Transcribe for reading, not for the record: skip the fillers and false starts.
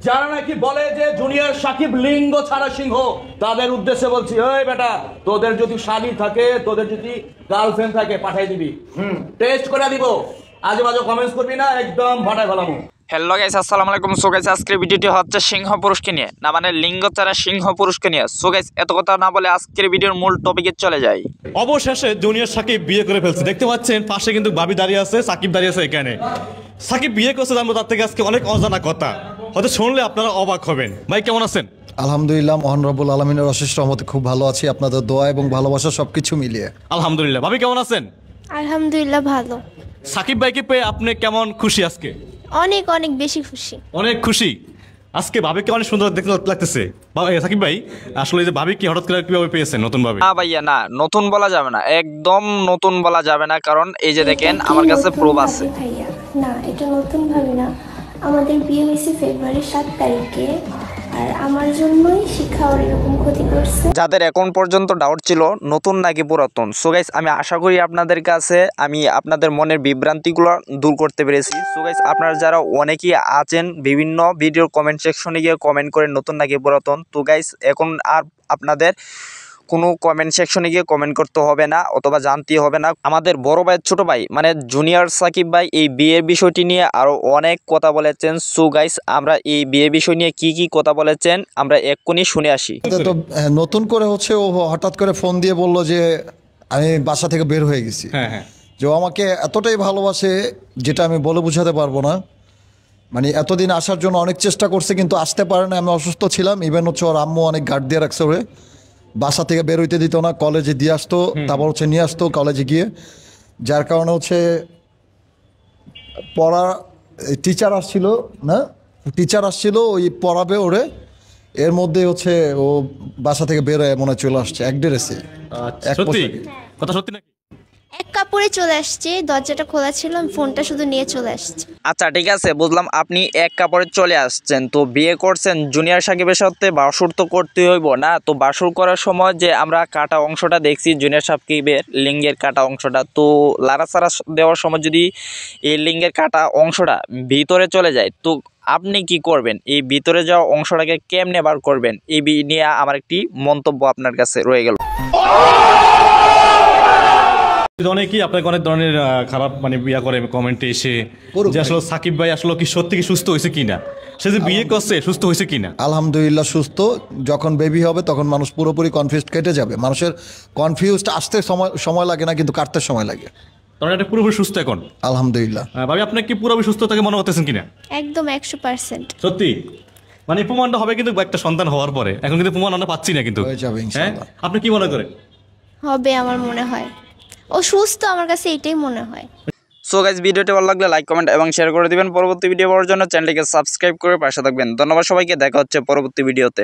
যারা নাকি বলে যে জুনিয়র সাকিব লিঙ্গ ছাড়া সিংহ, তাদের উদ্দেশ্যে বলছি, ওই বেটা, তোদের যদি শালী থাকে, তোদের যদি গার্লফ্রেন্ড থাকে, পাঠাই দিবি, টেস্ট করে দিব। আজে বাজে কমেন্টস করবি না, একদম ভাটায় ফেলামু। হ্যালো গাইস, আসসালামু আলাইকুম। সো গাইস, আজকের ভিডিওটি হচ্ছে সিংহ পুরুষকে নিয়ে, না মানে লিঙ্গ ছাড়া সিংহ পুরুষকে নিয়ে। সো গাইস, এত কথা না বলে আজকের ভিডিওর মূল টপিকে চলে যাই। অবশেষে জুনিয়র সাকিব বিয়ে করে ফেলছে। দেখতে পাচ্ছেন পাশে কিন্তু ভাবি দাঁড়িয়ে আছে, সাকিব দাঁড়িয়ে আছে এখানে। সাকিব বিয়ে করছে, জানবো তার থেকে আজকে অনেক অজানা কথা, হয়তো শুনলে আপনারা অবাক হবেন। ভাই কেমন আছেন? আলহামদুলিল্লাহ, মহান রব্বুল আলমিনের অশেষ রহমতে খুব ভালো আছি, আপনাদের দোয়া এবং ভালোবাসা সবকিছু মিলিয়ে। আলহামদুলিল্লাহ। ভাবি কেমন আছেন? আলহামদুলিল্লাহ ভালো। সাকিব ভাইকে পেয়ে আপনি কেমন খুশি আজকে? অনেক অনেক বেশি খুশি। অনেক খুশি আজকে। ভাবিকে অনেক সুন্দর দেখতে লাগতেছে। সাকিব ভাই, আসলে যে ভাবি কি হঠাৎ করে কিভাবে পেয়েছেন নতুন ভাবে? না ভাইয়া, না নতুন বলা যাবে না, একদম নতুন বলা যাবে না, কারণ এই যে দেখেন আমার কাছে প্রুফ আছে। ভাইয়া না, এটা নতুন ভাবে না, আমাদের বিয়ে হয়েছে ফেব্রুয়ারি 7 তারিখে, আর আমার জন্যই শিক্ষা ওর এরকম ক্ষতি করছে। যাদের এখন পর্যন্ত ডাউট ছিল নতুন নাকি পুরাতন, সো গাইস আমি আশা করি আপনাদের কাছে আমি আপনাদের মনের বিভ্রান্তিগুলো দূর করতে পেরেছি। সো গাইস, আপনারা যারা অনেকেই আছেন বিভিন্ন ভিডিওর কমেন্ট সেকশনে গিয়ে কমেন্ট করেন নতুন নাকি পুরাতন, তো গাইস এখন আর আপনাদের কোনো কমেন্ট সেকশনে গিয়ে কমেন্ট করতে হবে না অথবা জানতে হবে না। আমাদের বড় ভাইয়ের ছোট ভাই মানে জুনিয়র সাকিব ভাই এই বিয়ের বিষয়টি নিয়ে আরও অনেক কথা বলেছেন। সো গাইস, আমরা এই বিয়ের বিষয় নিয়ে কি কি কথা বলেছেন আমরা এক্ষুনি শুনে আসি। তো নতুন করে হচ্ছে ও হঠাৎ করে ফোন দিয়ে বলল যে আমি বাসা থেকে বের হয়ে গেছি। যে ও আমাকে এতটাই ভালোবাসে যেটা আমি বলে বোঝাতে পারবো না। মানে এতদিন আসার জন্য অনেক চেষ্টা করছে কিন্তু আসতে পারে না। আমি অসুস্থ ছিলাম, ইভেন হচ্ছে ওর আম্মু অনেক গার্ড দিয়ে রাখছে ওরে, বাসা থেকে বের হইতে দিত না, কলেজে দিয়ে আসতো, তারপর হচ্ছে নিয়ে আসতো কলেজে গিয়ে। যার কারণে হচ্ছে পড়া টিচার আসছিল না, টিচার আসছিল ওই পড়াবে ওরে, এর মধ্যে হচ্ছে ও বাসা থেকে বের হয়ে মনে চলে আসছে এক ড্রেসে। সত্যি কথা? সত্যি নাকি? এক কাপড়ে চলে আসছে, দরজাটা খোলা ছিল, আমি ফোনটা শুধু নিয়ে চলে আসছি। আচ্ছা ঠিক আছে, বুঝলাম আপনি এক কাপড়ে চলে আসছেন, তো বিয়ে করছেন জুনিয়র সাকিবের সাথে, বাসুর তো করতেই হইব না? তো বাসুর করার সময় যে আমরা কাটা অংশটা দেখছি জুনিয়র সাকিবের লিঙ্গের কাটা অংশটা, তো লাড়াচাড়া দেওয়ার সময় যদি এই লিঙ্গের কাটা অংশটা ভিতরে চলে যায়, তো আপনি কি করবেন? এই ভিতরে যাওয়া অংশটাকে কেমনে বার করবেন? এই নিয়ে আমার একটি মন্তব্য আপনার কাছে রয়ে গেল। অনেকেই আপনাকে অনেক ধরনের খারাপ মানে বিয়া করে কমেন্টে এসে যে আসলে সাকিব ভাই আসলে কি সত্যি কি সুস্থ হয়েছে কিনা, সে যে বিয়ে করছে সুস্থ হয়েছে কিনা। আলহামদুলিল্লাহ সুস্থ। যখন বেবি হবে তখন মানুষ পুরোপুরি কনফিউজ কেটে যাবে। মানুষের কনফিউজড আসতে সময় লাগে না, কিন্তু কাটতে সময় লাগে। তখন এটা পুরোপুরি সুস্থ এখন আলহামদুলিল্লাহ। ভাবি আপনার কি পুরোপুরি সুস্থ থাকে মনে করতেছেন কিনা? একদম 100%। সত্যি? মানে প্রমাণটা হবে কিন্তু একটা সন্তান হওয়ার পরে, এখন কিন্তু প্রমাণ আমরা পাচ্ছি না কিন্তু। হয়ে যাবে ইনশাআল্লাহ। আপনি কি মনে করেন? হবে আমার মনে হয়, ও সুস্থ, আমার কাছে এটাই মনে হয়। সো গাইস, ভিডিওটি ভালো লাগলে লাইক কমেন্ট এবং শেয়ার করে দিবেন। পরবর্তী ভিডিও পাওয়ার জন্য চ্যানেলটিকে সাবস্ক্রাইব করে পাশে থাকবেন। ধন্যবাদ সবাইকে, দেখা হচ্ছে পরবর্তী ভিডিওতে।